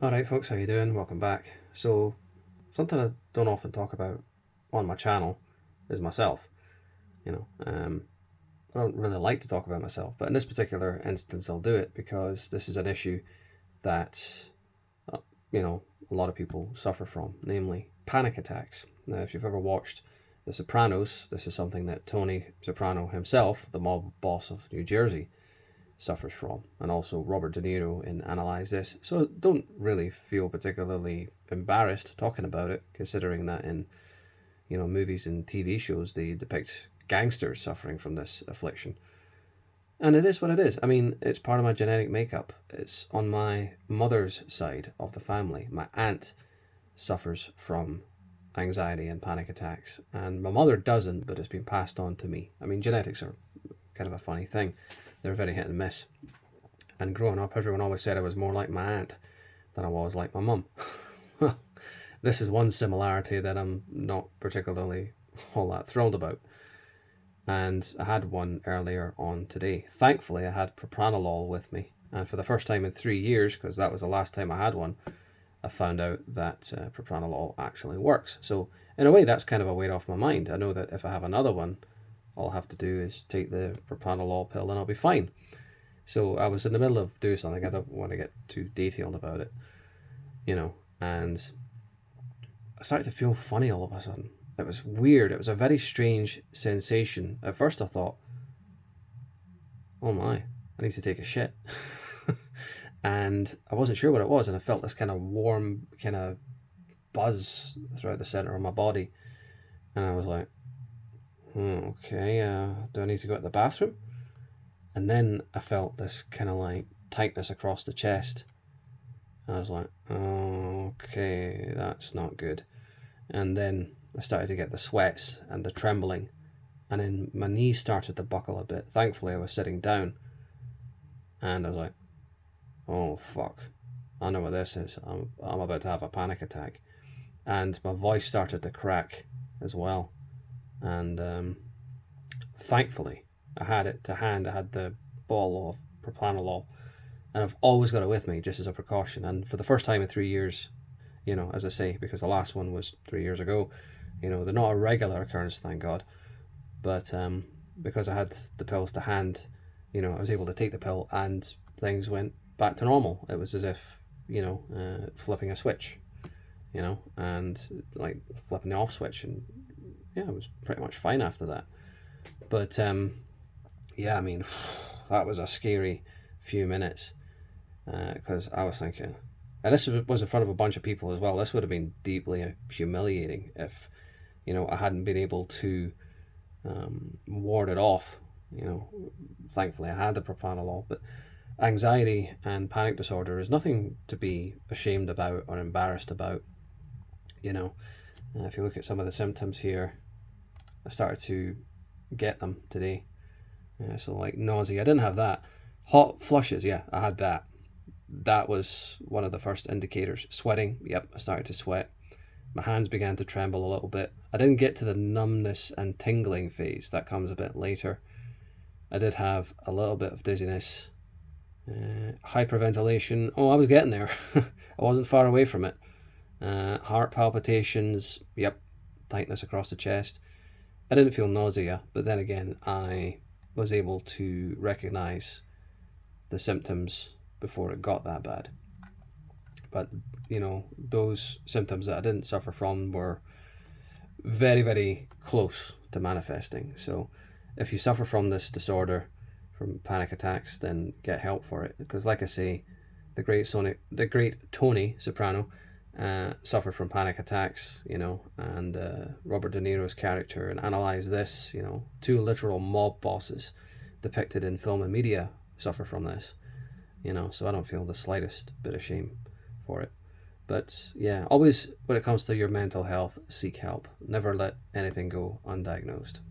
Alright folks, how you doing? Welcome back. So, something I don't often talk about on my channel is myself. You know, I don't really like to talk about myself, but in this particular instance I'll do it because this is an issue that, uh, a lot of people suffer from, namely panic attacks. Now, if you've ever watched The Sopranos, this is something that Tony Soprano himself, the mob boss of New Jersey, suffers from, and also Robert De Niro in Analyze This. So don't really feel particularly embarrassed talking about it, considering that in movies and TV shows they depict gangsters suffering from this affliction. And it is what it is. I mean, it's part of my genetic makeup. It's on my mother's side of the family. My aunt suffers from anxiety and panic attacks, and my mother doesn't, but it's been passed on to me. I mean, genetics are kind of a funny thing. They're very hit and miss. And growing up, everyone always said I was more like my aunt than I was like my mum. Well, this is one similarity that I'm not particularly all that thrilled about. And I had one earlier on today. Thankfully, I had propranolol with me. And for the first time in 3 years, because that was the last time I had one, I found out that propranolol actually works. So in a way, that's kind of a weight off my mind. I know that if I have another one, all I have to do is take the propranolol pill and I'll be fine. So I was in the middle of doing something. I don't want to get too detailed about it, and I started to feel funny all of a sudden. It was weird. It was a very strange sensation. At first I thought, oh my, I need to take a shit. And I wasn't sure what it was, and I felt this kind of warm kind of buzz throughout the center of my body. And I was like, okay, do I need to go to the bathroom? And then I felt this kind of like tightness across the chest. I was like, okay, that's not good. And then I started to get the sweats and the trembling, and then my knees started to buckle a bit. Thankfully, I was sitting down, and I was like, oh fuck, I know what this is. I'm about to have a panic attack. And my voice started to crack as well. And thankfully, I had it to hand. I had the ball of propranolol, and I've always got it with me just as a precaution. And for the first time in 3 years, as I say, because the last one was 3 years ago, they're not a regular occurrence, thank God. But because I had the pills to hand, I was able to take the pill and things went back to normal. It was as if, flipping a switch, and like flipping the off switch. And yeah, it was pretty much fine after that. But yeah, I mean, that was a scary few minutes because I was thinking, and this was in front of a bunch of people as well. This would have been deeply humiliating if, I hadn't been able to ward it off. Thankfully I had the propranolol, but anxiety and panic disorder is nothing to be ashamed about or embarrassed about. If you look at some of the symptoms here, I started to get them today. So like nausea, I didn't have that. Hot flushes, yeah, I had that. That was one of the first indicators. Sweating, yep, I started to sweat. My hands began to tremble a little bit. I didn't get to the numbness and tingling phase. That comes a bit later. I did have a little bit of dizziness. Hyperventilation. Oh, I was getting there. I wasn't far away from it. Heart palpitations. Yep. Tightness across the chest. I didn't feel nausea, but then again, I was able to recognize the symptoms before it got that bad. But, those symptoms that I didn't suffer from were very, very close to manifesting. So if you suffer from this disorder, from panic attacks, then get help for it. Because like I say, the great Tony Soprano suffered from panic attacks, and Robert De Niro's character and Analyze This, two literal mob bosses depicted in film and media suffer from this, so I don't feel the slightest bit of shame for it. But yeah, always when it comes to your mental health, seek help. Never let anything go undiagnosed.